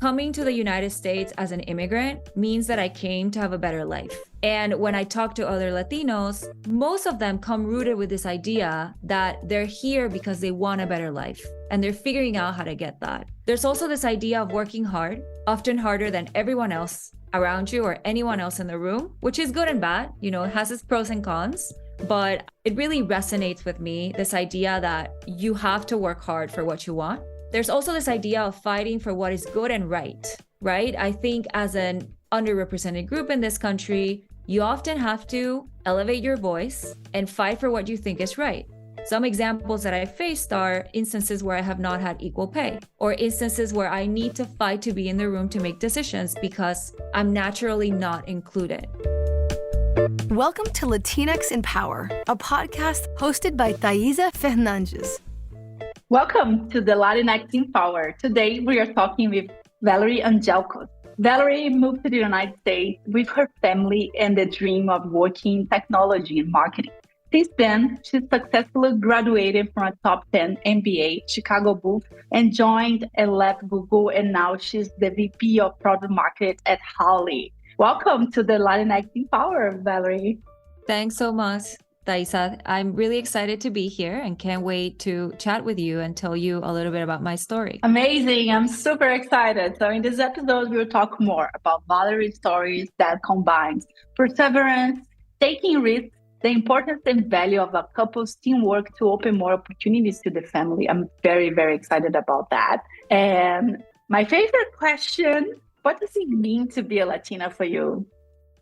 Coming to the United States as an immigrant means that I came to have a better life. And when I talk to other Latinos, most of them come rooted with this idea that they're here because they want a better life and they're figuring out how to get that. There's also this idea of working hard, often harder than everyone else around you or anyone else in the room, which is good and bad. It has its pros and cons. But it really resonates with me, this idea that you have to work hard for what you want. There's also this idea of fighting for what is good and right? I think as an underrepresented group in this country, you often have to elevate your voice and fight for what you think is right. Some examples that I faced are instances where I have not had equal pay, or instances where I need to fight to be in the room to make decisions because I'm naturally not included. Welcome to Latinx in Power, a podcast hosted by Thaisa Fernandes. Welcome to the Latinx in Power. Today we are talking with Valerie Angelkos. Valerie moved to the United States with her family and the dream of working in technology and marketing. Since then, she successfully graduated from a top 10 MBA, Chicago Booth, and joined and left Google, and now she's the VP of Product Market at Howl. Welcome to the Latinx in Power, Valerie. Thanks so much, Thaisa. I'm really excited to be here and can't wait to chat with you and tell you a little bit about my story. Amazing. I'm super excited. So in this episode, we'll talk more about Valerie's stories that combines perseverance, taking risks, the importance and value of a couple's teamwork to open more opportunities to the family. I'm very, very excited about that. And my favorite question, what does it mean to be a Latina for you?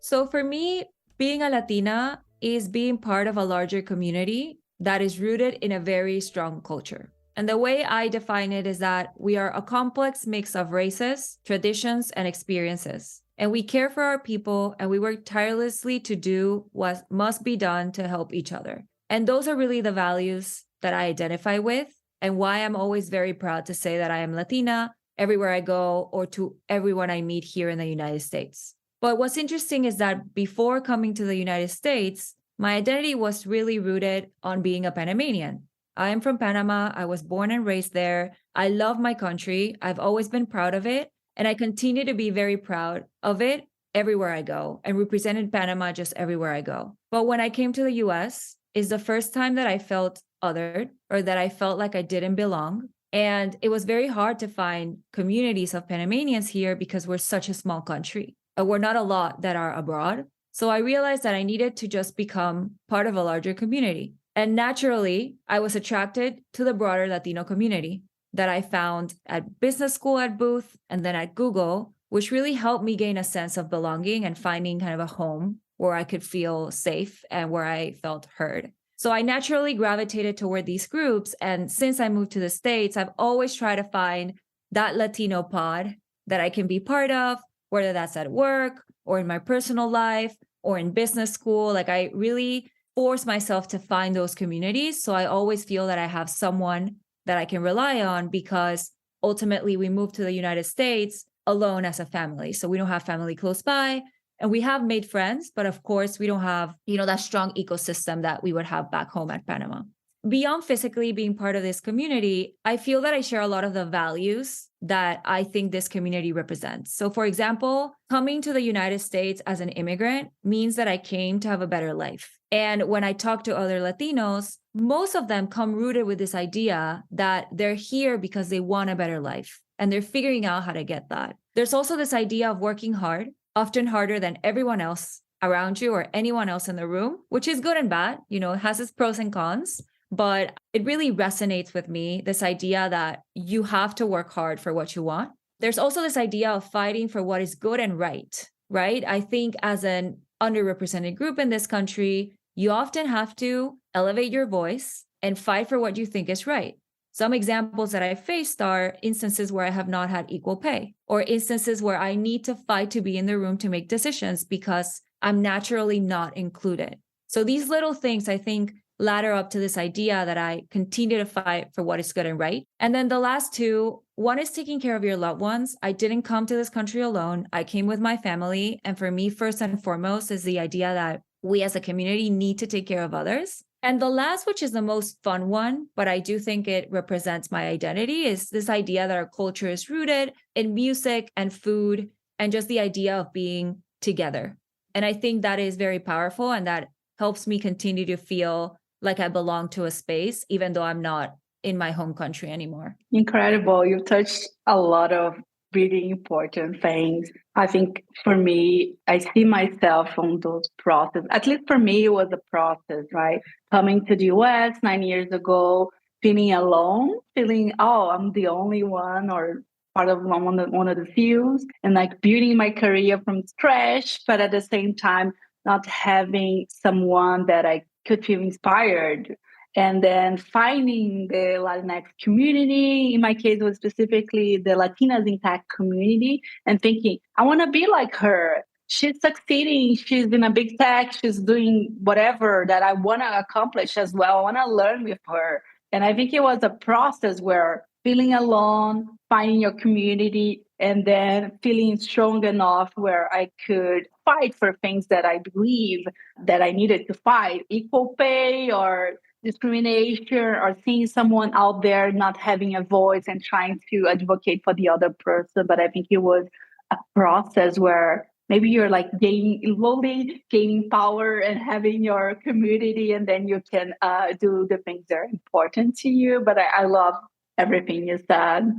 So for me, being a Latina is being part of a larger community that is rooted in a very strong culture. And the way I define it is that we are a complex mix of races, traditions, and experiences. And we care for our people and we work tirelessly to do what must be done to help each other. And those are really the values that I identify with and why I'm always very proud to say that I am Latina everywhere I go or to everyone I meet here in the United States. But what's interesting is that before coming to the United States, my identity was really rooted on being a Panamanian. I am from Panama. I was born and raised there. I love my country. I've always been proud of it. And I continue to be very proud of it everywhere I go and represented Panama just everywhere I go. But when I came to the US, is the first time that I felt othered or that I felt like I didn't belong. And it was very hard to find communities of Panamanians here because we're such a small country. We're not a lot that are abroad. So I realized that I needed to just become part of a larger community. And naturally, I was attracted to the broader Latino community that I found at business school at Booth and then at Google, which really helped me gain a sense of belonging and finding kind of a home where I could feel safe and where I felt heard. So I naturally gravitated toward these groups. And since I moved to the States, I've always tried to find that Latino pod that I can be part of, whether that's at work or in my personal life or in business school. Like I really force myself to find those communities. So I always feel that I have someone that I can rely on because ultimately we moved to the United States alone as a family. So we don't have family close by and we have made friends, but of course we don't have, that strong ecosystem that we would have back home at Panama. Beyond physically being part of this community, I feel that I share a lot of the values that I think this community represents. So for example, coming to the United States as an immigrant means that I came to have a better life. And when I talk to other Latinos, most of them come rooted with this idea that they're here because they want a better life and they're figuring out how to get that. There's also this idea of working hard, often harder than everyone else around you or anyone else in the room, which is good and bad. It has its pros and cons. But it really resonates with me, this idea that you have to work hard for what you want. There's also this idea of fighting for what is good and right? I think as an underrepresented group in this country, you often have to elevate your voice and fight for what you think is right. Some examples that I faced are instances where I have not had equal pay or instances where I need to fight to be in the room to make decisions because I'm naturally not included. So these little things, I think, ladder up to this idea that I continue to fight for what is good and right. And then the last two, one is taking care of your loved ones. I didn't come to this country alone. I came with my family. And for me, first and foremost, is the idea that we as a community need to take care of others. And the last, which is the most fun one, but I do think it represents my identity, is this idea that our culture is rooted in music and food and just the idea of being together. And I think that is very powerful, and that helps me continue to feel like I belong to a space, even though I'm not in my home country anymore. Incredible. You touched a lot of really important things. I think for me, I see myself on those process. At least for me, it was a process, right? Coming to the US 9 years ago, feeling alone, feeling, oh, I'm the only one or part of one of the few, and like building my career from scratch, but at the same time, not having someone that I could feel inspired, and then finding the Latinx community. In my case, it was specifically the Latinas in tech community, and thinking, I want to be like her. She's succeeding. She's in a big tech. She's doing whatever that I want to accomplish as well. I want to learn with her. And I think it was a process where feeling alone, finding your community, and then feeling strong enough where I could fight for things that I believe that I needed to fight, equal pay or discrimination, or seeing someone out there not having a voice and trying to advocate for the other person. But I think it was a process where maybe you're like slowly gaining power and having your community, and then you can do the things that are important to you. But I love everything you said.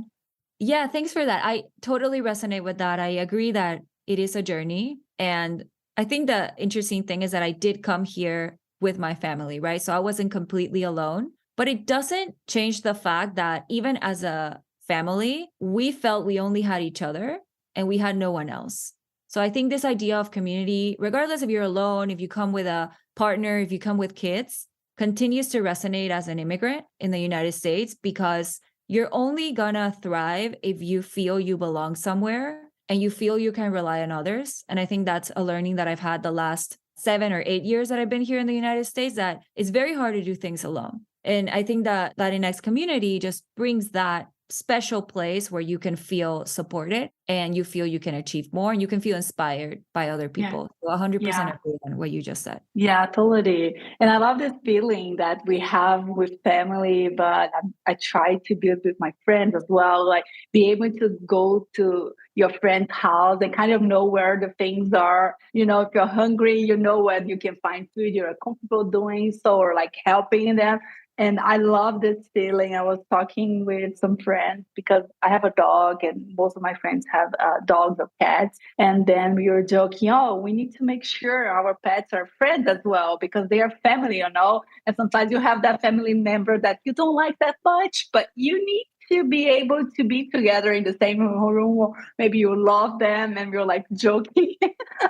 Yeah, thanks for that. I totally resonate with that. I agree that it is a journey. And I think the interesting thing is that I did come here with my family, right? So I wasn't completely alone, but it doesn't change the fact that even as a family, we felt we only had each other and we had no one else. So I think this idea of community, regardless if you're alone, if you come with a partner, if you come with kids, continues to resonate as an immigrant in the United States, because you're only gonna thrive if you feel you belong somewhere and you feel you can rely on others. And I think that's a learning that I've had the last 7 or 8 years that I've been here in the United States, that it's very hard to do things alone. And I think that Latinx community just brings that special place where you can feel supported and you feel you can achieve more and you can feel inspired by other people. So 100% agree on what you just said. Yeah, totally. And I love this feeling that we have with family, but I try to build with my friends as well. Like be able to go to your friend's house and kind of know where the things are. You know, if you're hungry, you know where you can find food, you're comfortable doing so, or like helping them. And I love this feeling. I was talking with some friends because I have a dog and most of my friends have dogs or cats. And then we were joking, oh, we need to make sure our pets are friends as well because they are family, you know? And sometimes you have that family member that you don't like that much, but you need to be able to be together in the same room, or maybe you love them and you're like joking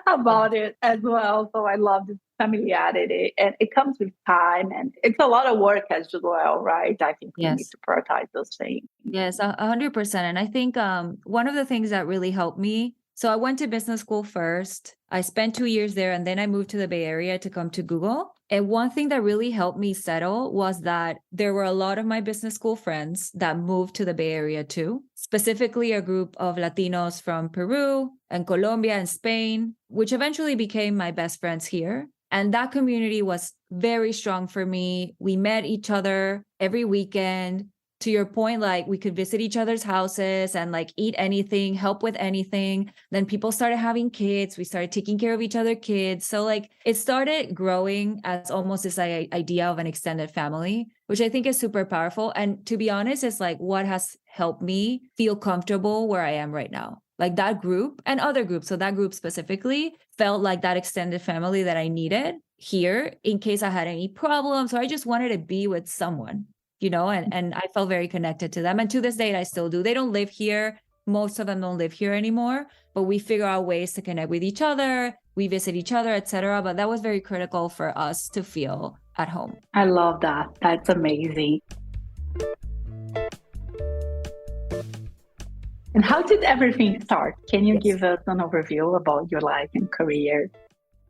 about it as well. So I love this familiarity, and it comes with time, and it's a lot of work as well, right? I think we need to prioritize those things. Yes, 100%. And I think one of the things that really helped me, so I went to business school first. I spent 2 years there, and then I moved to the Bay Area to come to Google. And one thing that really helped me settle was that there were a lot of my business school friends that moved to the Bay Area too, specifically a group of Latinos from Peru and Colombia and Spain, which eventually became my best friends here. And that community was very strong for me. We met each other every weekend. To your point, like we could visit each other's houses and like eat anything, help with anything. Then people started having kids. We started taking care of each other's kids. So like it started growing as almost this idea of an extended family, which I think is super powerful. And to be honest, it's like what has helped me feel comfortable where I am right now. Like that group and other groups. So that group specifically felt like that extended family that I needed here in case I had any problems, or I just wanted to be with someone, you know, and I felt very connected to them. And to this day, I still do. They don't live here. Most of them don't live here anymore, but we figure out ways to connect with each other. We visit each other, etc. But that was very critical for us to feel at home. I love that. That's amazing. And how did everything start? Can you give us an overview about your life and career?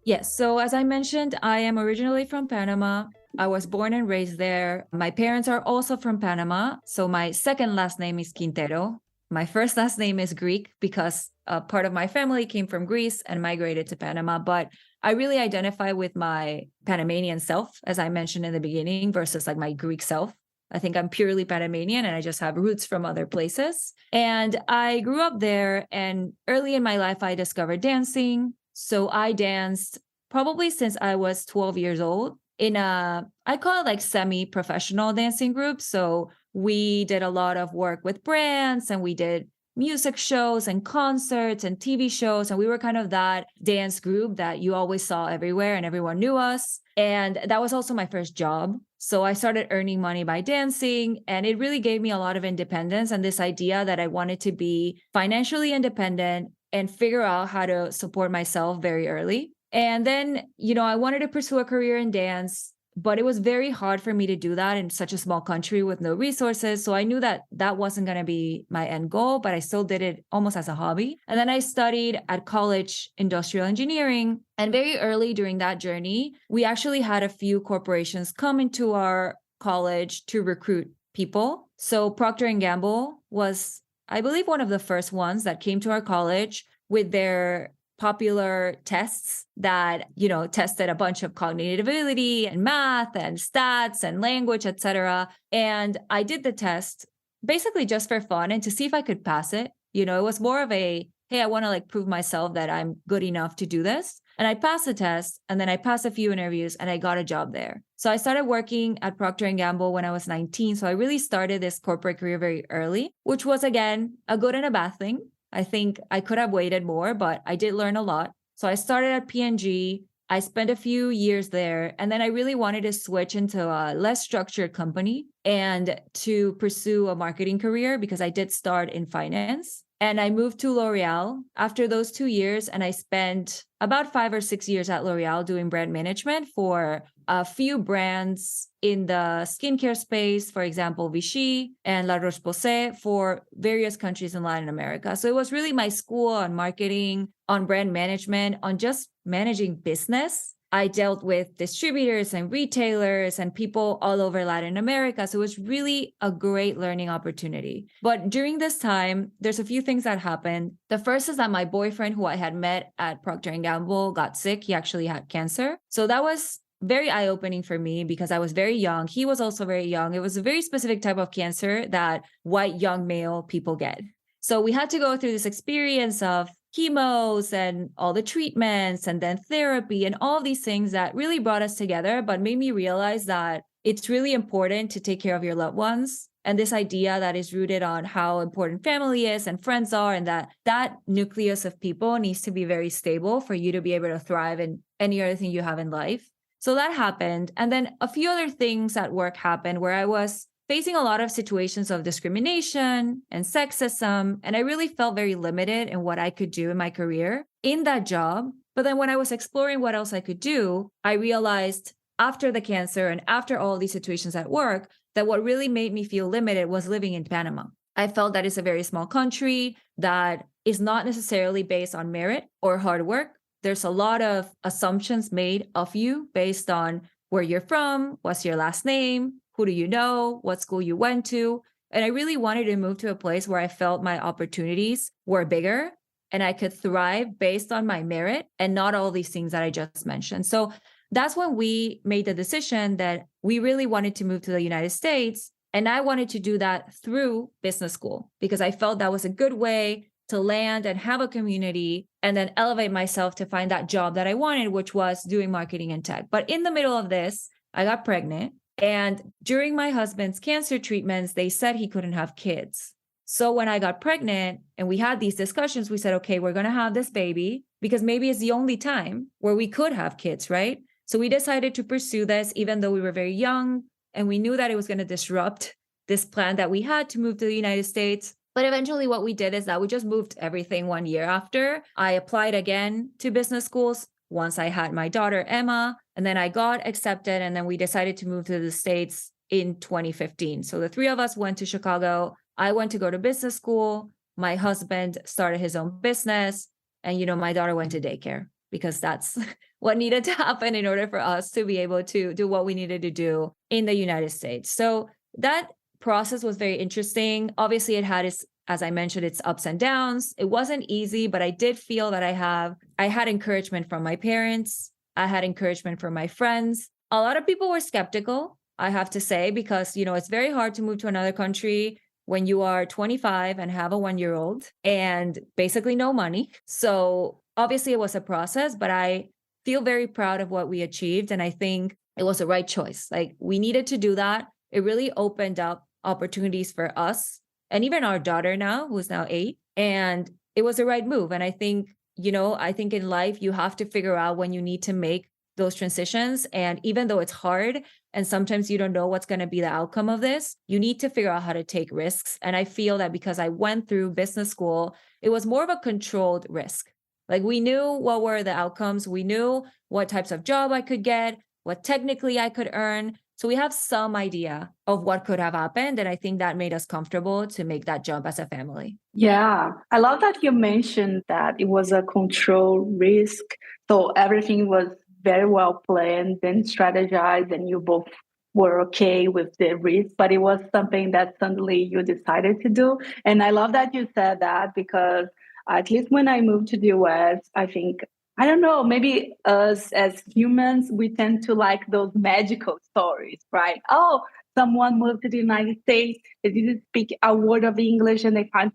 Yes. So as I mentioned, I am originally from Panama. I was born and raised there. My parents are also from Panama. So my second last name is Quintero. My first last name is Greek because part of my family came from Greece and migrated to Panama. But I really identify with my Panamanian self, as I mentioned in the beginning, versus like my Greek self. I think I'm purely Panamanian and I just have roots from other places. And I grew up there. And early in my life, I discovered dancing. So I danced probably since I was 12 years old in I call it like semi-professional dancing group. So we did a lot of work with brands and we did music shows and concerts and TV shows. And we were kind of that dance group that you always saw everywhere and everyone knew us. And that was also my first job. So I started earning money by dancing, and it really gave me a lot of independence and this idea that I wanted to be financially independent and figure out how to support myself very early. And then, I wanted to pursue a career in dance, but it was very hard for me to do that in such a small country with no resources. So I knew that that wasn't going to be my end goal, but I still did it almost as a hobby. And then I studied at college industrial engineering. And very early during that journey, we actually had a few corporations come into our college to recruit people. So Procter and Gamble was, I believe, one of the first ones that came to our college with their popular tests that, tested a bunch of cognitive ability and math and stats and language, etc. And I did the test basically just for fun and to see if I could pass it. It was more of a, hey, I want to like prove myself that I'm good enough to do this. And I passed the test and then I passed a few interviews and I got a job there. So I started working at Procter and Gamble when I was 19. So I really started this corporate career very early, which was, again, a good and a bad thing. I think I could have waited more, but I did learn a lot. So I started at P&G. I spent a few years there, and then I really wanted to switch into a less structured company and to pursue a marketing career because I did start in finance. And I moved to L'Oreal after those 2 years, and I spent about 5 or 6 years at L'Oreal doing brand management for a few brands in the skincare space, for example, Vichy and La Roche-Posay for various countries in Latin America. So it was really my school on marketing, on brand management, on just managing business. I dealt with distributors and retailers and people all over Latin America. So it was really a great learning opportunity. But during this time, there's a few things that happened. The first is that my boyfriend, who I had met at Procter & Gamble, got sick. He actually had cancer. So that was very eye-opening for me because I was very young. He was also very young. It was a very specific type of cancer that white young male people get. So we had to go through this experience of chemos and all the treatments and then therapy and all these things that really brought us together, but made me realize that it's really important to take care of your loved ones. And this idea that is rooted on how important family is and friends are, and that nucleus of people needs to be very stable for you to be able to thrive in any other thing you have in life. So that happened. And then a few other things at work happened where I was facing a lot of situations of discrimination and sexism. And I really felt very limited in what I could do in my career in that job. But then when I was exploring what else I could do, I realized after the cancer and after all these situations at work, that what really made me feel limited was living in Panama. I felt that it's a very small country that is not necessarily based on merit or hard work. There's a lot of assumptions made of you based on where you're from, what's your last name, who do you know, what school you went to. And I really wanted to move to a place where I felt my opportunities were bigger and I could thrive based on my merit and not all these things that I just mentioned. So that's when we made the decision that we really wanted to move to the United States. And I wanted to do that through business school because I felt that was a good way to land and have a community and then elevate myself to find that job that I wanted, which was doing marketing and tech. But in the middle of this, I got pregnant. And during my husband's cancer treatments, they said he couldn't have kids. So when I got pregnant and we had these discussions, we said, okay, we're going to have this baby because maybe it's the only time where we could have kids, right? So we decided to pursue this, even though we were very young and we knew that it was going to disrupt this plan that we had to move to the United States. But eventually what we did is that we just moved everything 1 year after. I applied again to business schools once I had my daughter, Emma, and then I got accepted. And then we decided to move to the States in 2015. So the three of us went to Chicago. I went to go to business school. My husband started his own business. And, my daughter went to daycare because that's what needed to happen in order for us to be able to do what we needed to do in the United States. So that process was very interesting. Obviously, it had its as I mentioned, it's ups and downs. It wasn't easy, but I did feel that I had encouragement from my parents. I had encouragement from my friends. A lot of people were skeptical, I have to say, because, it's very hard to move to another country when you are 25 and have a 1-year-old and basically no money. So obviously it was a process, but I feel very proud of what we achieved. And I think it was the right choice. Like, we needed to do that. It really opened up opportunities for us and even our daughter now, who's now 8. And it was the right move. And I think, I think in life, you have to figure out when you need to make those transitions. And even though it's hard and sometimes you don't know what's going to be the outcome of this, you need to figure out how to take risks. And I feel that because I went through business school, it was more of a controlled risk. Like, we knew what were the outcomes. We knew what types of job I could get, what technically I could earn. So we have some idea of what could have happened. And I think that made us comfortable to make that jump as a family. Yeah, I love that you mentioned that it was a control risk. So everything was very well planned and strategized, and you both were okay with the risk, but it was something that suddenly you decided to do. And I love that you said that, because at least when I moved to the US, I think, I don't know, maybe us as humans, we tend to like those magical stories, right? Oh, someone moved to the United States, they didn't speak a word of English, and they found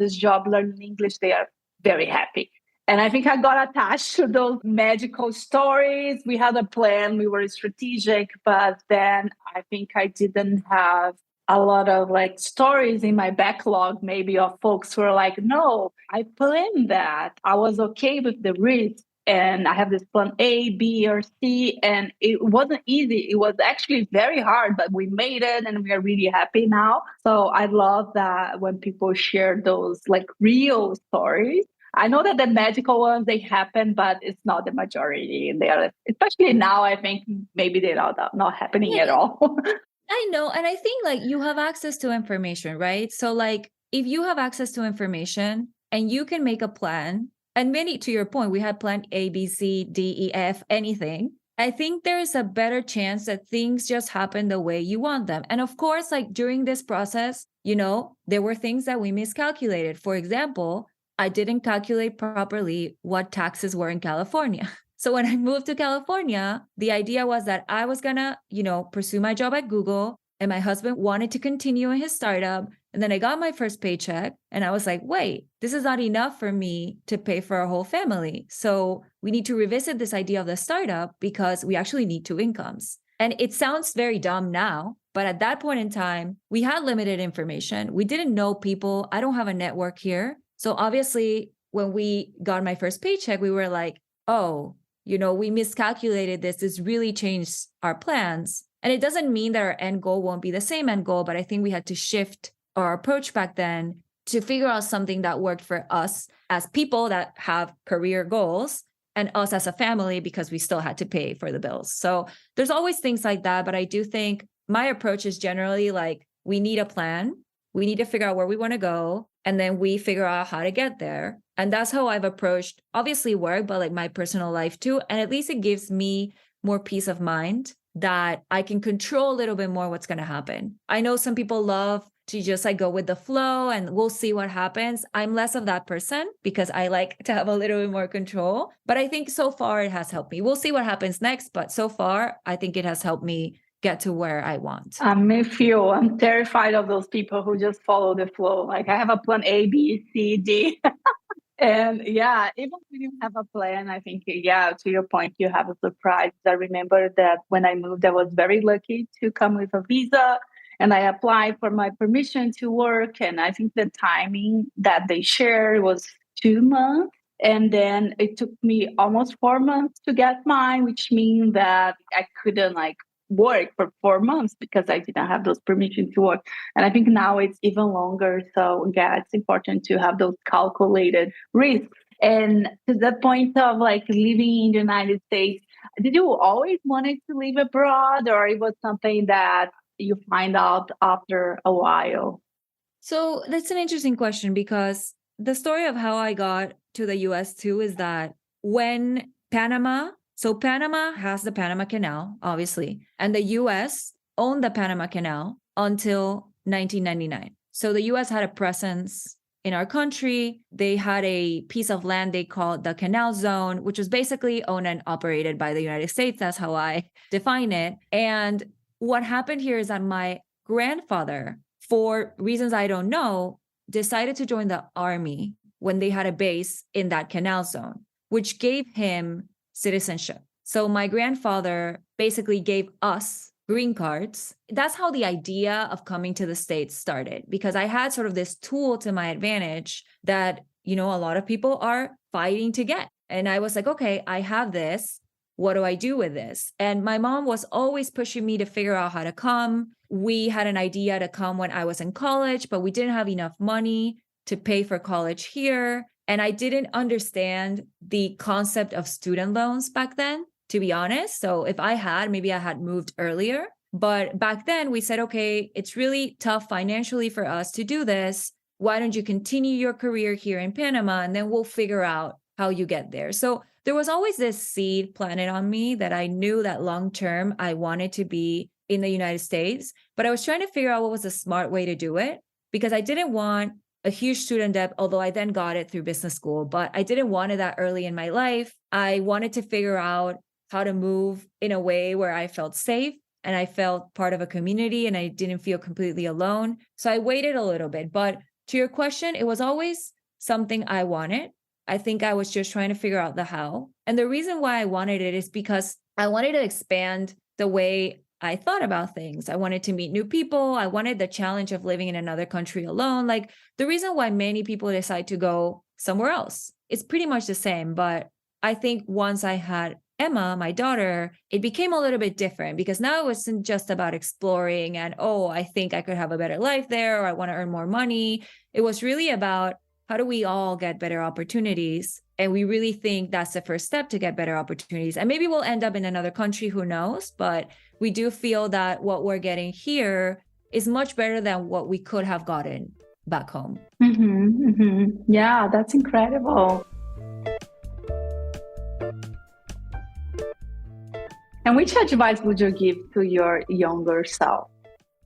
this job learning English, they are very happy. And I think I got attached to those magical stories. We had a plan, we were strategic, but then I think I didn't have a lot of stories in my backlog, maybe, of folks who are like, no, I planned that. I was okay with the risk. And I have this plan A, B, or C. And it wasn't easy. It was actually very hard, but we made it and we are really happy now. So I love that when people share those real stories. I know that the magical ones, they happen, but it's not the majority. And they are, especially now, I think maybe they're not happening at all. I know. And I think you have access to information, right? So if you have access to information and you can make a plan, and to your point, we had plan A, B, C, D, E, F, anything. I think there is a better chance that things just happen the way you want them. And of course, during this process, there were things that we miscalculated. For example, I didn't calculate properly what taxes were in California. So when I moved to California, the idea was that I was gonna, pursue my job at Google, and my husband wanted to continue in his startup. And then I got my first paycheck and I was like, wait, this is not enough for me to pay for our whole family. So we need to revisit this idea of the startup because we actually need 2 incomes. And it sounds very dumb now, but at that point in time, we had limited information. We didn't know people. I don't have a network here. So obviously, when we got my first paycheck, we were like, oh, we miscalculated this. This really changed our plans. And it doesn't mean that our end goal won't be the same end goal, but I think we had to shift our approach back then to figure out something that worked for us as people that have career goals and us as a family, because we still had to pay for the bills. So there's always things like that. But I do think my approach is generally we need a plan. We need to figure out where we want to go. And then we figure out how to get there. And that's how I've approached, obviously, work, but my personal life too. And at least it gives me more peace of mind that I can control a little bit more what's going to happen. I know some people love to just go with the flow and we'll see what happens. I'm less of that person because I like to have a little bit more control. But I think so far it has helped me. We'll see what happens next. But so far, I think it has helped me get to where I want. I'm with you. I'm terrified of those people who just follow the flow. I have a plan A, B, C, D. And yeah, even when you have a plan, I think, to your point, you have a surprise. I remember that when I moved, I was very lucky to come with a visa, and I applied for my permission to work. And I think the timing that they shared was 2 months. And then it took me almost 4 months to get mine, which means that I couldn't work for 4 months because I didn't have those permissions to work. And I think now it's even longer. So yeah, it's important to have those calculated risks. And to the point of living in the United States, did you always wanted to live abroad, or it was something that you find out after a while? So that's an interesting question, because the story of how I got to the US too is that when Panama has the Panama Canal, obviously, and the US owned the Panama Canal until 1999. So the US had a presence in our country. They had a piece of land they called the Canal Zone, which was basically owned and operated by the United States. That's how I define it. And what happened here is that my grandfather, for reasons I don't know, decided to join the army when they had a base in that Canal Zone, which gave him citizenship. So my grandfather basically gave us green cards. That's how the idea of coming to the States started, because I had sort of this tool to my advantage that, a lot of people are fighting to get. And I was like, okay, I have this. What do I do with this? And my mom was always pushing me to figure out how to come. We had an idea to come when I was in college, but we didn't have enough money to pay for college here. And I didn't understand the concept of student loans back then, to be honest. So if I had, maybe I had moved earlier. But back then we said, okay, it's really tough financially for us to do this. Why don't you continue your career here in Panama, and then we'll figure out how you get there. So there was always this seed planted on me that I knew that long term I wanted to be in the United States, but I was trying to figure out what was a smart way to do it, because I didn't want a huge student debt, although I then got it through business school, but I didn't want it that early in my life. I wanted to figure out how to move in a way where I felt safe and I felt part of a community and I didn't feel completely alone. So I waited a little bit. But to your question, it was always something I wanted. I think I was just trying to figure out the how. And the reason why I wanted it is because I wanted to expand the way I thought about things. I wanted to meet new people. I wanted the challenge of living in another country alone. Like the reason why many people decide to go somewhere else, it's pretty much the same. But I think once I had Emma, my daughter, it became a little bit different, because now it wasn't just about exploring and, oh, I think I could have a better life there, or I want to earn more money. It was really about, how do we all get better opportunities? And we really think that's the first step to get better opportunities. And maybe we'll end up in another country, who knows? But we do feel that what we're getting here is much better than what we could have gotten back home. Yeah, that's incredible. And which advice would you give to your younger self?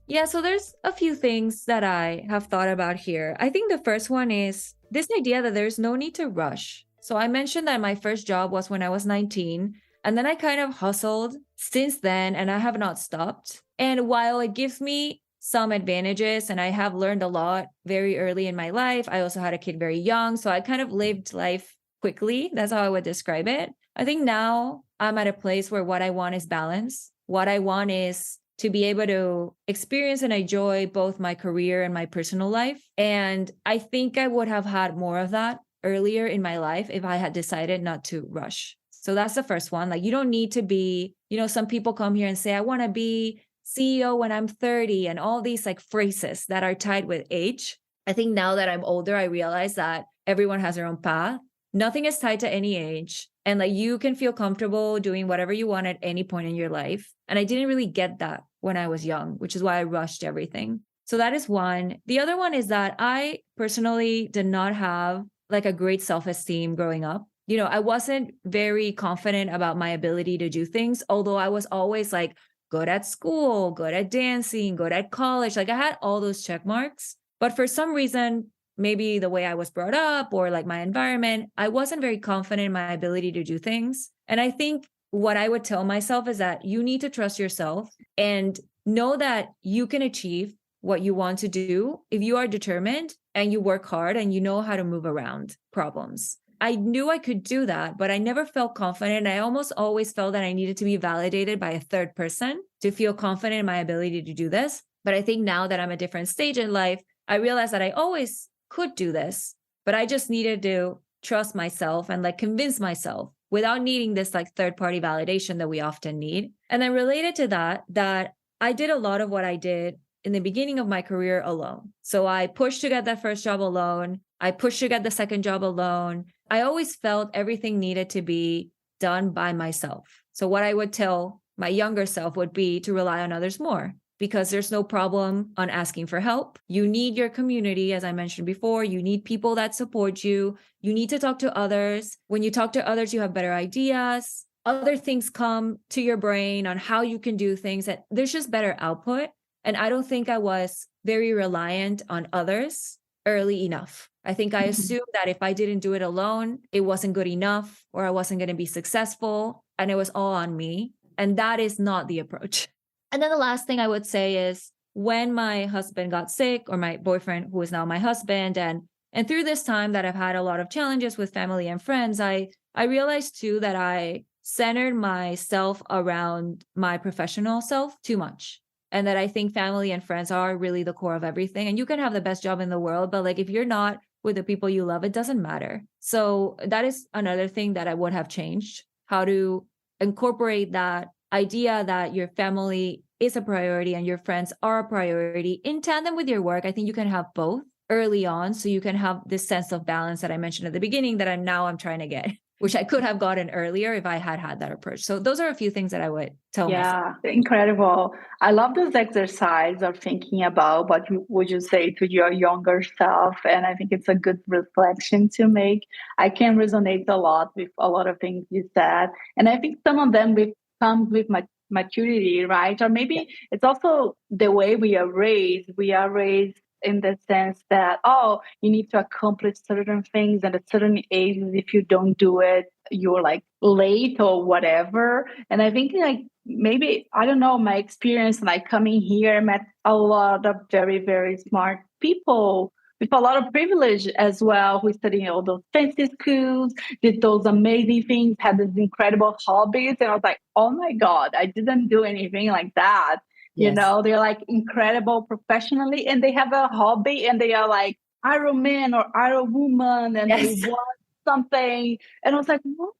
Yeah, so there's a few things that I have thought about here. I think the first one is this idea that there's no need to rush. So I mentioned that my first job was when I was 19, and then I kind of hustled since then, and I have not stopped. And while it gives me some advantages, and I have learned a lot very early in my life, I also had a kid very young. So I kind of lived life quickly. That's how I would describe it. I think now I'm at a place where what I want is balance. What I want is to be able to experience and enjoy both my career and my personal life. And I think I would have had more of that earlier in my life if I had decided not to rush. So that's the first one. Like, you don't need to be, some people come here and say, I want to be CEO when I'm 30, and all these like phrases that are tied with age. I think now that I'm older, I realize that everyone has their own path. Nothing is tied to any age. And like, you can feel comfortable doing whatever you want at any point in your life. And I didn't really get that when I was young, which is why I rushed everything. So that is one. The other one is that I personally did not have like a great self-esteem growing up. I wasn't very confident about my ability to do things, although I was always like good at school, good at dancing, good at college. Like I had all those check marks. But for some reason, maybe the way I was brought up or like my environment, I wasn't very confident in my ability to do things. And I think what I would tell myself is that you need to trust yourself and know that you can achieve what you want to do if you are determined and you work hard and you know how to move around problems. I knew I could do that, but I never felt confident. I almost always felt that I needed to be validated by a third person to feel confident in my ability to do this. But I think now that I'm at a different stage in life, I realize that I always could do this, but I just needed to trust myself and like convince myself without needing this like third-party validation that we often need. And then related to that I did a lot of what I did in the beginning of my career alone. So I pushed to get that first job alone. I pushed to get the second job alone. I always felt everything needed to be done by myself. So what I would tell my younger self would be to rely on others more, because there's no problem on asking for help. You need your community, as I mentioned before. You need people that support you. You need to talk to others. When you talk to others, you have better ideas. Other things come to your brain on how you can do things, that there's just better output. And I don't think I was very reliant on others early enough. I think I assumed that if I didn't do it alone, it wasn't good enough or I wasn't going to be successful and it was all on me. And that is not the approach. And then the last thing I would say is when my husband got sick, or my boyfriend, who is now my husband, and through this time that I've had a lot of challenges with family and friends, I realized too that I centered myself around my professional self too much. And that I think family and friends are really the core of everything. And you can have the best job in the world, but like if you're not with the people you love, it doesn't matter. So that is another thing that I would have changed, how to incorporate that idea that your family is a priority and your friends are a priority in tandem with your work. I think you can have both early on, so you can have this sense of balance that I mentioned at the beginning that I'm trying to get, which I could have gotten earlier if I had that approach. So those are a few things that I would tell myself. Yeah, incredible. I love this exercise of thinking about what would you say to your younger self. And I think it's a good reflection to make. I can resonate a lot with a lot of things you said. And I think some of them comes with maturity, right? Or maybe it's also the way we are raised. We are raised in the sense that, oh, you need to accomplish certain things at a certain age. If you don't do it, you're like late or whatever. And I think like maybe, I don't know, my experience like coming here, I met a lot of very, very smart people with a lot of privilege as well, who studied all those fancy schools, did those amazing things, had these incredible hobbies. And I was like, oh my God, I didn't do anything like that. Yes. You know, they're like incredible professionally and they have a hobby and they are like Iron Man or Iron Woman and Yes. they want something. And I was like, what?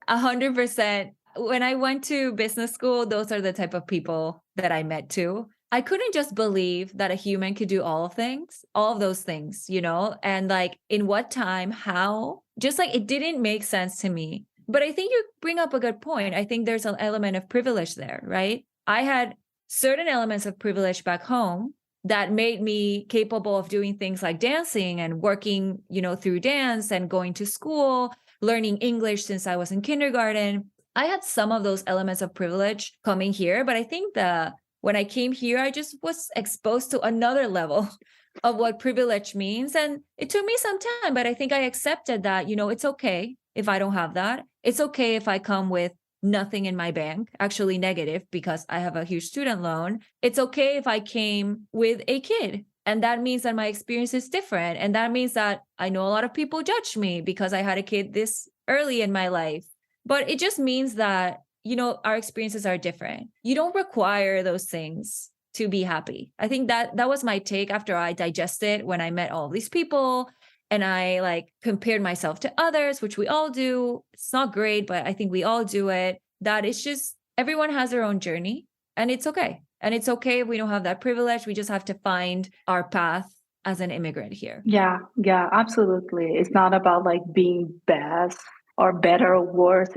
100%. When I went to business school, those are the type of people that I met too. I couldn't just believe that a human could do all of those things, you know, and like in what time, how, just like it didn't make sense to me. But I think you bring up a good point. I think there's an element of privilege there, right? I had certain elements of privilege back home that made me capable of doing things like dancing and working, you know, through dance and going to school, learning English since I was in kindergarten. I had some of those elements of privilege coming here, but I think when I came here, I just was exposed to another level of what privilege means. And it took me some time, but I think I accepted that, you know, it's okay if I don't have that. It's okay if I come with nothing in my bank, actually negative because I have a huge student loan. It's okay if I came with a kid. And that means that my experience is different. And that means that I know a lot of people judge me because I had a kid this early in my life. But it just means that, you know, our experiences are different. You don't require those things to be happy. I think that was my take after I digested when I met all these people and I like compared myself to others, which we all do. It's not great, but I think we all do it. That it's just everyone has their own journey and it's okay. And it's okay if we don't have that privilege. We just have to find our path as an immigrant here. Yeah, absolutely. It's not about like being best or better or worse.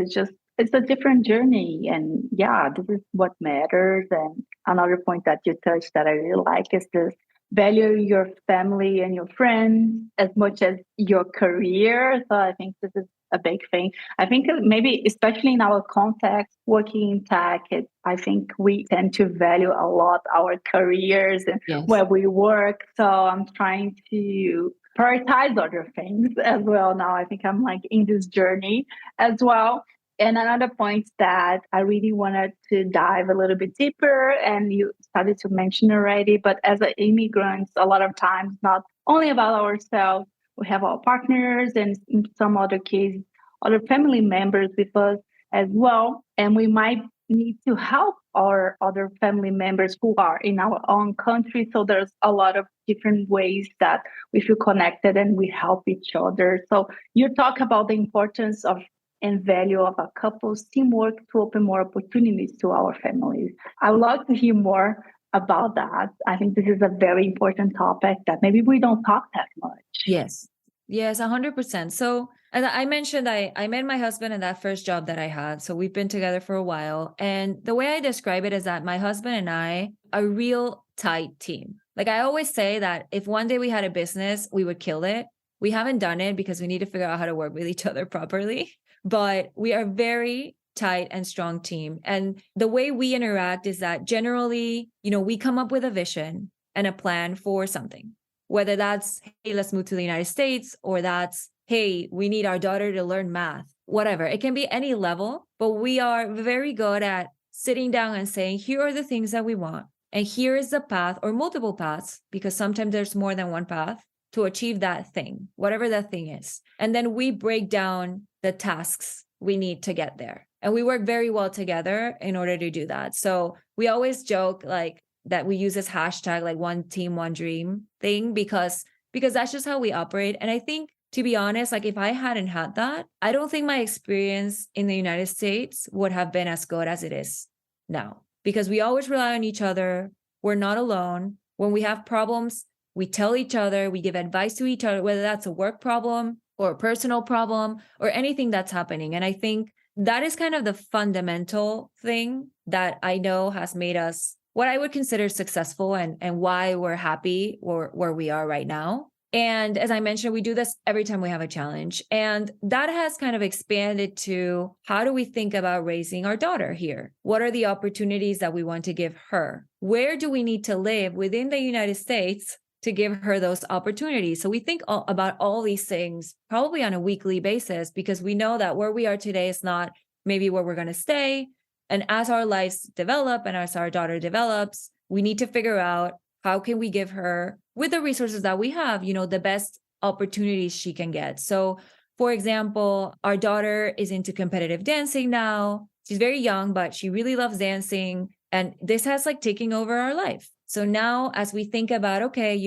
It's a different journey. And yeah, this is what matters. And another point that you touched that I really like is this: value your family and your friends as much as your career. So I think this is a big thing. I think maybe, especially in our context, working in tech, I think we tend to value a lot our careers and where we work. So I'm trying to prioritize other things as well now. I think I'm like in this journey as well. And another point that I really wanted to dive a little bit deeper, and you started to mention already, but as an immigrant, a lot of times, not only about ourselves, we have our partners and in some other cases, other family members with us as well. And we might need to help our other family members who are in our own country. So there's a lot of different ways that we feel connected and we help each other. So you talk about the importance of and value of a couple's teamwork to open more opportunities to our families. I would love to hear more about that. I think this is a very important topic that maybe we don't talk that much. Yes, 100%. So as I mentioned, I met my husband in that first job that I had. So we've been together for a while. And the way I describe it is that my husband and I are a real tight team. Like I always say that if one day we had a business, we would kill it. We haven't done it because we need to figure out how to work with each other properly. But we are very tight and strong team. And the way we interact is that generally, we come up with a vision and a plan for something, whether that's, hey, let's move to the United States, or that's, hey, we need our daughter to learn math, whatever. It can be any level, but we are very good at sitting down and saying, here are the things that we want. And here is the path, or multiple paths, because sometimes there's more than one path to achieve that thing, whatever that thing is. And then we break down the tasks we need to get there. And we work very well together in order to do that. So we always joke like that we use this hashtag, like one team, one dream thing, because that's just how we operate. And I think, to be honest, like if I hadn't had that, I don't think my experience in the United States would have been as good as it is now, because we always rely on each other. We're not alone. When we have problems, we tell each other, we give advice to each other, whether that's a work problem or a personal problem or anything that's happening. And I think that is kind of the fundamental thing that I know has made us what I would consider successful, and why we're happy where we are right now. And as I mentioned, we do this every time we have a challenge. And that has kind of expanded to, how do we think about raising our daughter here? What are the opportunities that we want to give her? Where do we need to live within the United States to give her those opportunities? So we think about all these things probably on a weekly basis, because we know that where we are today is not maybe where we're going to stay. And as our lives develop and as our daughter develops, we need to figure out, how can we give her, with the resources that we have, the best opportunities she can get. So, for example, our daughter is into competitive dancing now. She's very young, but she really loves dancing. And this has like taken over our life. So now as we think about, okay,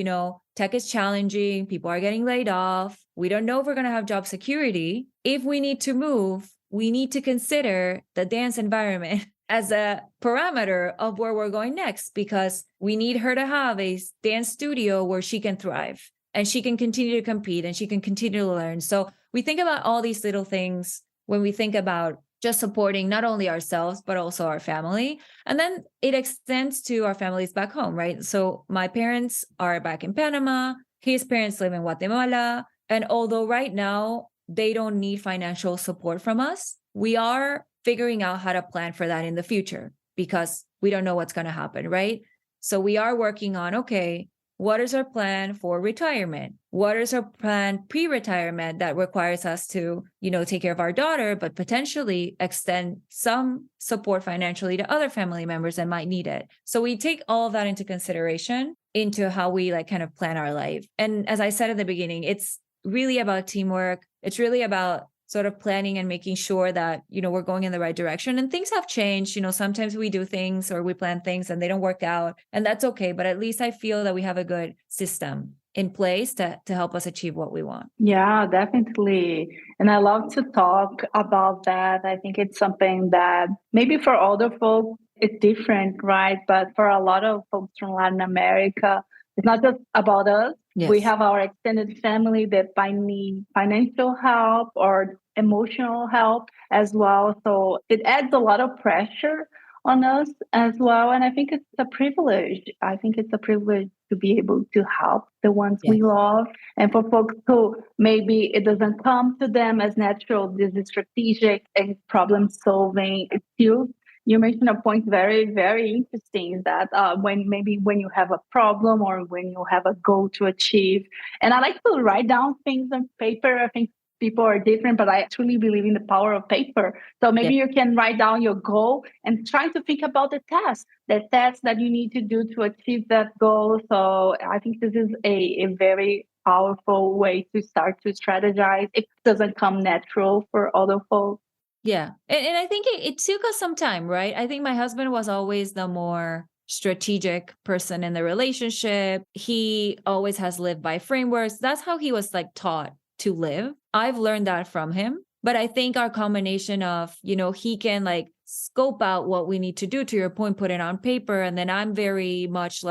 tech is challenging, people are getting laid off, we don't know if we're going to have job security. If we need to move, we need to consider the dance environment as a parameter of where we're going next, because we need her to have a dance studio where she can thrive and she can continue to compete and she can continue to learn. So we think about all these little things when we think about just supporting not only ourselves, but also our family. And then it extends to our families back home, right? So my parents are back in Panama. His parents live in Guatemala. And although right now they don't need financial support from us, we are figuring out how to plan for that in the future, because we don't know what's going to happen, right? So we are working on, okay, what is our plan for retirement? What is our plan pre-retirement that requires us to, take care of our daughter, but potentially extend some support financially to other family members that might need it? So we take all of that into consideration into how we kind of plan our life. And as I said at the beginning, it's really about teamwork. It's really about sort of planning and making sure that, we're going in the right direction. And things have changed. Sometimes we do things or we plan things and they don't work out, and that's okay. But at least I feel that we have a good system in place to help us achieve what we want. Yeah, definitely. And I love to talk about that. I think it's something that maybe for older folks, it's different, right? But for a lot of folks from Latin America, it's not just about us. Yes. We have our extended family that might need financial help or emotional help as well. So it adds a lot of pressure on us as well. And I think it's a privilege. I think it's a privilege to be able to help the ones we love. And for folks who maybe it doesn't come to them as natural, this is strategic and problem solving skills. You mentioned a point very, very interesting, that when you have a problem or when you have a goal to achieve, and I like to write down things on paper. I think people are different, but I truly believe in the power of paper. So maybe you can write down your goal and try to think about the tasks that you need to do to achieve that goal. So I think this is a very powerful way to start to strategize. It doesn't come natural for other folks. Yeah. And I think it took us some time, right? I think my husband was always the more strategic person in the relationship. He always has lived by frameworks. That's how he was taught to live. I've learned that from him. But I think our combination of, he can scope out what we need to do, to your point, put it on paper. And then I'm very much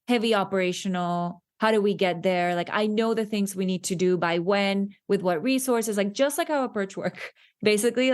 heavy operational. How do we get there? I know the things we need to do by when, with what resources, just like how approach work. Basically,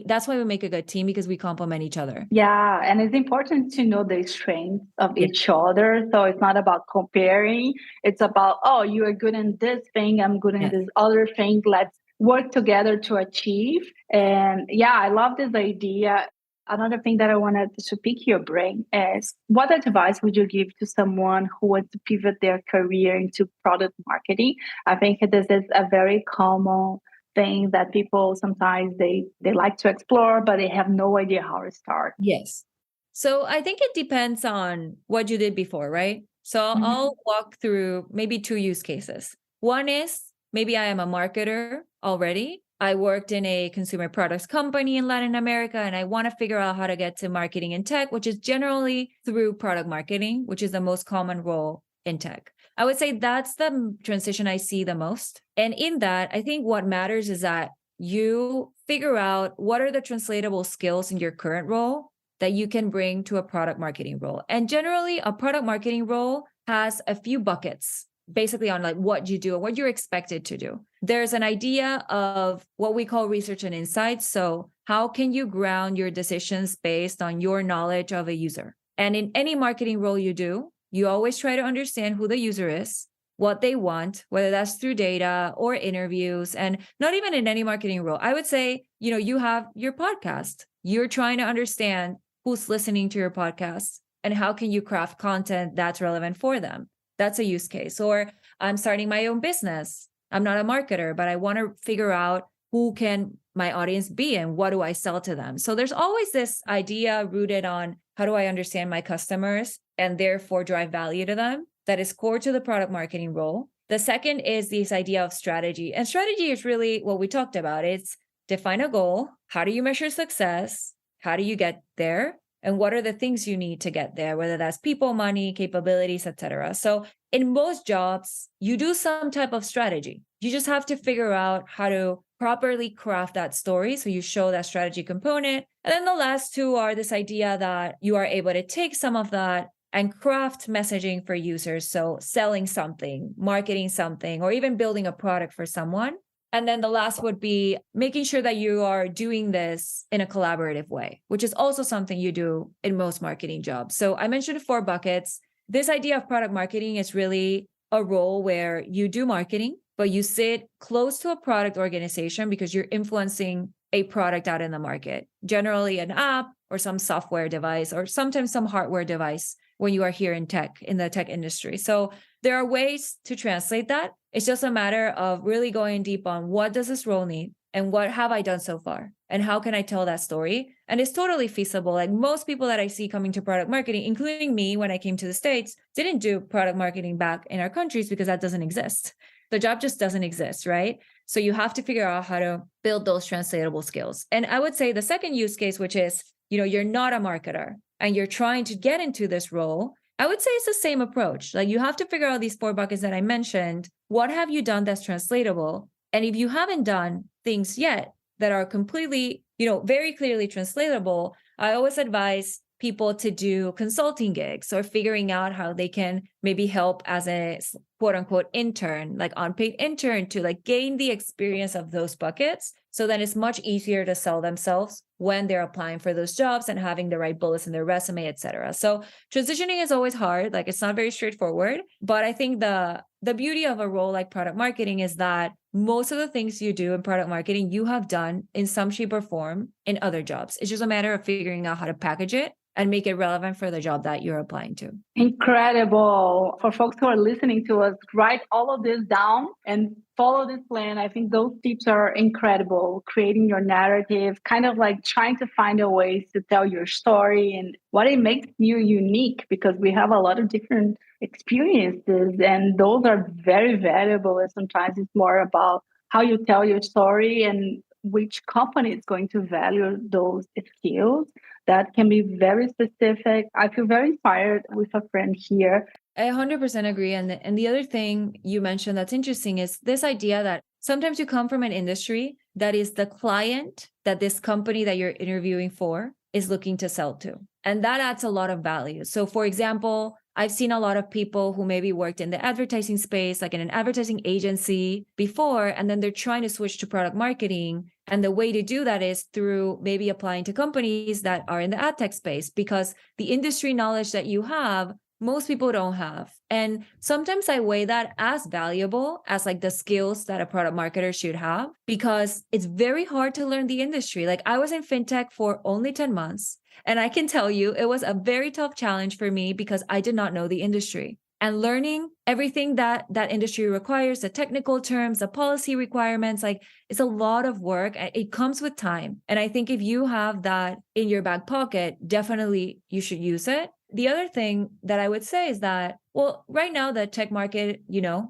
that's why we make a good team, because we complement each other. Yeah. And it's important to know the strengths of each other. So it's not about comparing. It's about, oh, you are good in this thing, I'm good in this other thing. Let's work together to achieve. And yeah, I love this idea. Another thing that I wanted to pick your brain is, what advice would you give to someone who wants to pivot their career into product marketing? I think this is a very common thing that people sometimes they like to explore, but they have no idea how to start. Yes. So I think it depends on what you did before, right? So Mhm. I'll walk through maybe two use cases. One is maybe I am a marketer already. I worked in a consumer products company in Latin America, and I want to figure out how to get to marketing and tech, which is generally through product marketing, which is the most common role in tech. I would say that's the transition I see the most. And in that, I think what matters is that you figure out what are the translatable skills in your current role that you can bring to a product marketing role. And generally, a product marketing role has a few buckets basically on like what you do and what you're expected to do. There's an idea of what we call research and insights. So, how can you ground your decisions based on your knowledge of a user? And in any marketing role you do, you always try to understand who the user is, what they want, whether that's through data or interviews, and not even in any marketing role. I would say, you have your podcast. You're trying to understand who's listening to your podcast and how can you craft content that's relevant for them. That's a use case. Or I'm starting my own business. I'm not a marketer, but I want to figure out who can my audience be and what do I sell to them. So there's always this idea rooted on how do I understand my customers and therefore drive value to them that is core to the product marketing role. The second is this idea of strategy. And strategy is really what we talked about. It's define a goal. How do you measure success? How do you get there? And what are the things you need to get there, whether that's people, money, capabilities, etc. So in most jobs, you do some type of strategy. You just have to figure out how to properly craft that story. So you show that strategy component. And then the last two are this idea that you are able to take some of that and craft messaging for users. So selling something, marketing something, or even building a product for someone. And then the last would be making sure that you are doing this in a collaborative way, which is also something you do in most marketing jobs. So I mentioned 4 buckets. This idea of product marketing is really a role where you do marketing, but you sit close to a product organization because you're influencing a product out in the market, generally an app or some software device, or sometimes some hardware device when you are here in tech, in the tech industry. So there are ways to translate that. It's just a matter of really going deep on what does this role need and what have I done so far and how can I tell that story? And it's totally feasible. Like most people that I see coming to product marketing, including me when I came to the States, didn't do product marketing back in our countries because that doesn't exist. The job just doesn't exist, right? So you have to figure out how to build those translatable skills. And I would say the second use case, which is, you're not a marketer and you're trying to get into this role, I would say it's the same approach. Like you have to figure out these 4 buckets that I mentioned. What have you done that's translatable? And if you haven't done things yet that are completely, very clearly translatable, I always advise people to do consulting gigs or figuring out how they can maybe help as a quote unquote intern, like unpaid intern, to like gain the experience of those buckets. So then it's much easier to sell themselves when they're applying for those jobs and having the right bullets in their resume, et cetera. So transitioning is always hard. Like it's not very straightforward, but I think the beauty of a role like product marketing is that most of the things you do in product marketing, you have done in some shape or form in other jobs. It's just a matter of figuring out how to package it and make it relevant for the job that you're applying to. Incredible. For folks who are listening to us, write all of this down and follow this plan. I think those tips are incredible. Creating your narrative, kind of like trying to find a way to tell your story and what it makes you unique, because we have a lot of different experiences and those are very valuable. And sometimes it's more about how you tell your story and which company is going to value those skills. That can be very specific. I feel very inspired with a friend here. I 100% agree. And the other thing you mentioned that's interesting is this idea that sometimes you come from an industry that is the client that this company that you're interviewing for is looking to sell to. And that adds a lot of value. So for example, I've seen a lot of people who maybe worked in the advertising space, like in an advertising agency before, and then they're trying to switch to product marketing. And the way to do that is through maybe applying to companies that are in the ad tech space, because the industry knowledge that you have most people don't have. And sometimes I weigh that as valuable as like the skills that a product marketer should have, because it's very hard to learn the industry. Like I was in fintech for only 10 months. And I can tell you it was a very tough challenge for me because I did not know the industry. And learning everything that that industry requires, the technical terms, the policy requirements, like it's a lot of work. It comes with time. And I think if you have that in your back pocket, definitely you should use it. The other thing that I would say is that, well, right now the tech market,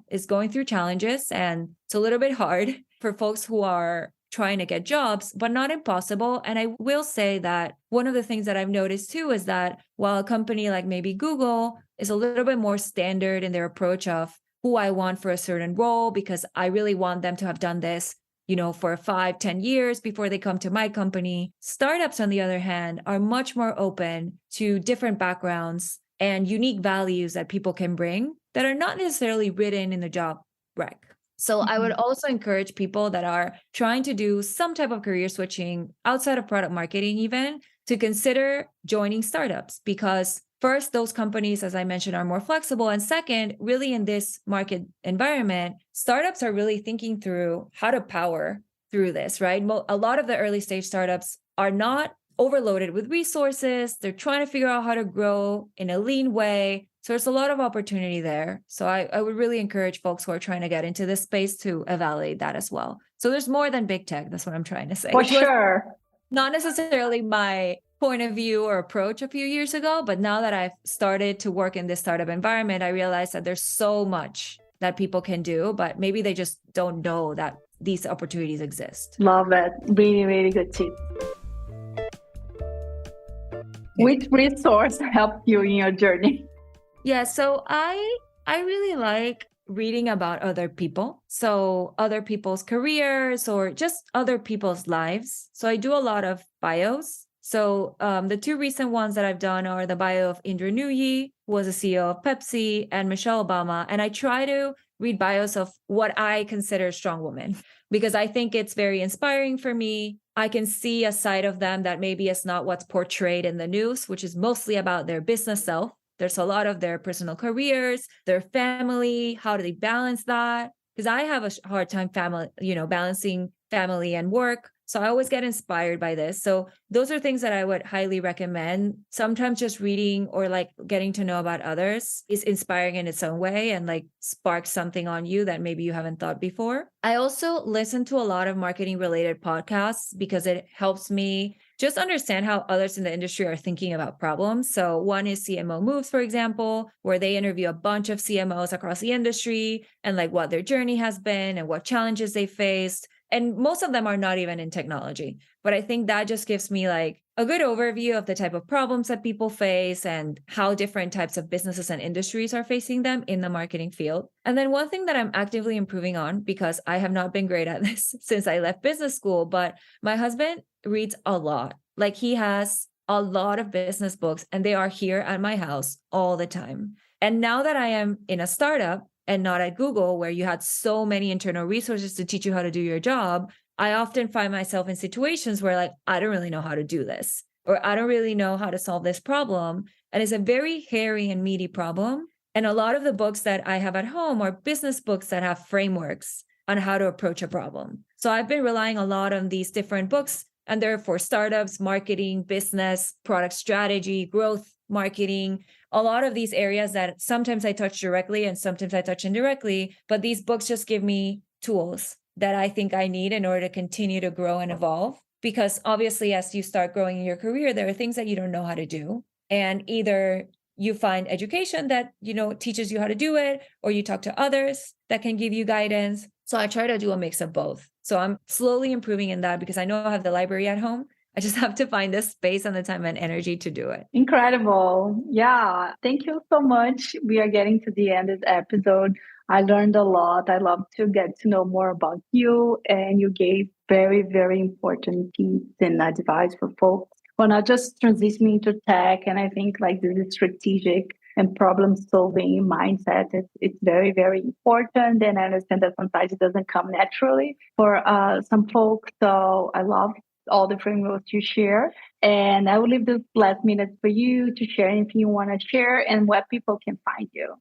is going through challenges, and it's a little bit hard for folks who are trying to get jobs, but not impossible. And I will say that one of the things that I've noticed too is that while a company like maybe Google is a little bit more standard in their approach of who I want for a certain role, because I really want them to have done this, for 5-10 years before they come to my company. Startups, on the other hand, are much more open to different backgrounds and unique values that people can bring that are not necessarily written in the job rec. So I would also encourage people that are trying to do some type of career switching outside of product marketing even to consider joining startups, because first, those companies, as I mentioned, are more flexible. And second, really in this market environment, startups are really thinking through how to power through this, right? A lot of the early stage startups are not overloaded with resources. They're trying to figure out how to grow in a lean way. So there's a lot of opportunity there. So I would really encourage folks who are trying to get into this space to evaluate that as well. So there's more than big tech. That's what I'm trying to say. For sure. Not necessarily my point of view or approach a few years ago, but now that I've started to work in this startup environment, I realize that there's so much that people can do, but maybe they just don't know that these opportunities exist. Love it. Really, really good tip. Which resource helped you in your journey? Yeah, so I really like reading about other people. So other people's careers or just other people's lives. So I do a lot of bios. So the two recent ones that I've done are the bio of Indra Nooyi, who was the CEO of Pepsi, and Michelle Obama. And I try to read bios of what I consider strong women, because I think it's very inspiring for me. I can see a side of them that maybe is not what's portrayed in the news, which is mostly about their business self. There's a lot of their personal careers, their family, how do they balance that? Because I have a hard time balancing family and work. So I always get inspired by this. So those are things that I would highly recommend. Sometimes just reading or like getting to know about others is inspiring in its own way and like sparks something on you that maybe you haven't thought before. I also listen to a lot of marketing related podcasts because it helps me just understand how others in the industry are thinking about problems. So one is CMO Moves, for example, where they interview a bunch of CMOs across the industry and like what their journey has been and what challenges they faced. And most of them are not even in technology. But I think that just gives me like a good overview of the type of problems that people face and how different types of businesses and industries are facing them in the marketing field. And then one thing that I'm actively improving on, because I have not been great at this since I left business school, but my husband reads a lot. Like he has a lot of business books and they are here at my house all the time. And now that I am in a startup, and not at Google, where you had so many internal resources to teach you how to do your job, I often find myself in situations where like, I don't really know how to do this, or I don't really know how to solve this problem. And it's a very hairy and meaty problem. And a lot of the books that I have at home are business books that have frameworks on how to approach a problem. So I've been relying a lot on these different books, and they're for startups, marketing, business, product strategy, growth, marketing, a lot of these areas that sometimes I touch directly and sometimes I touch indirectly, but these books just give me tools that I think I need in order to continue to grow and evolve. Because obviously, as you start growing in your career, there are things that you don't know how to do. And either you find education that, teaches you how to do it, or you talk to others that can give you guidance. So I try to do a mix of both. So I'm slowly improving in that because I know I have the library at home. I just have to find the space and the time and energy to do it. Incredible. Yeah. Thank you so much. We are getting to the end of the episode. I learned a lot. I love to get to know more about you. And you gave very, very important tips and advice for folks who are not just transitioning to tech. And I think like this is strategic and problem solving mindset. It's very, very important. And I understand that sometimes it doesn't come naturally for some folks. So I love all the frameworks you share. And I will leave the last minutes for you to share anything you want to share and where people can find you.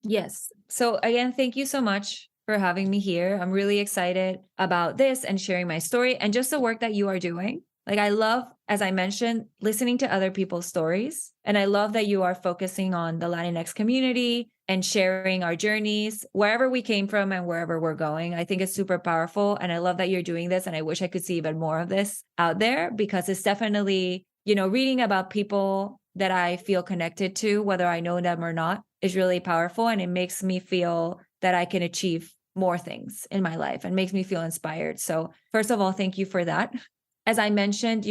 Yes. So again, thank you so much for having me here. I'm really excited about this and sharing my story and just the work that you are doing. Like, I love, as I mentioned, listening to other people's stories. And I love that you are focusing on the Latinx community and sharing our journeys, wherever we came from and wherever we're going. I think it's super powerful. And I love that you're doing this. And I wish I could see even more of this out there, because it's definitely, reading about people that I feel connected to, whether I know them or not, is really powerful. And it makes me feel that I can achieve more things in my life and makes me feel inspired. So first of all, thank you for that. As I mentioned,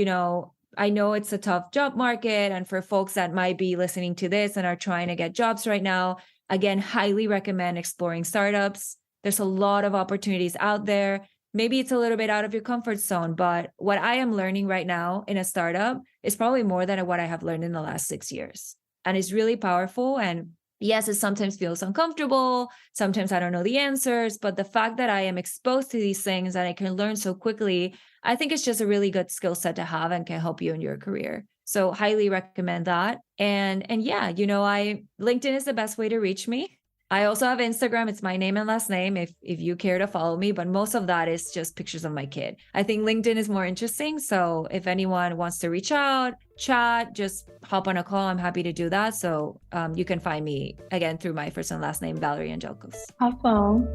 I know it's a tough job market. And for folks that might be listening to this and are trying to get jobs right now, again, highly recommend exploring startups. There's a lot of opportunities out there. Maybe it's a little bit out of your comfort zone, but what I am learning right now in a startup is probably more than what I have learned in the last 6 years. And it's really powerful. And yes, it sometimes feels uncomfortable. Sometimes I don't know the answers, but the fact that I am exposed to these things and I can learn so quickly, I think it's just a really good skill set to have and can help you in your career. So highly recommend that. And yeah, LinkedIn is the best way to reach me. I also have Instagram. It's my name and last name if you care to follow me, but most of that is just pictures of my kid. I think LinkedIn is more interesting. So if anyone wants to reach out, chat, just hop on a call. I'm happy to do that. So you can find me again through my first and last name, Valerie Angelkos. Awesome.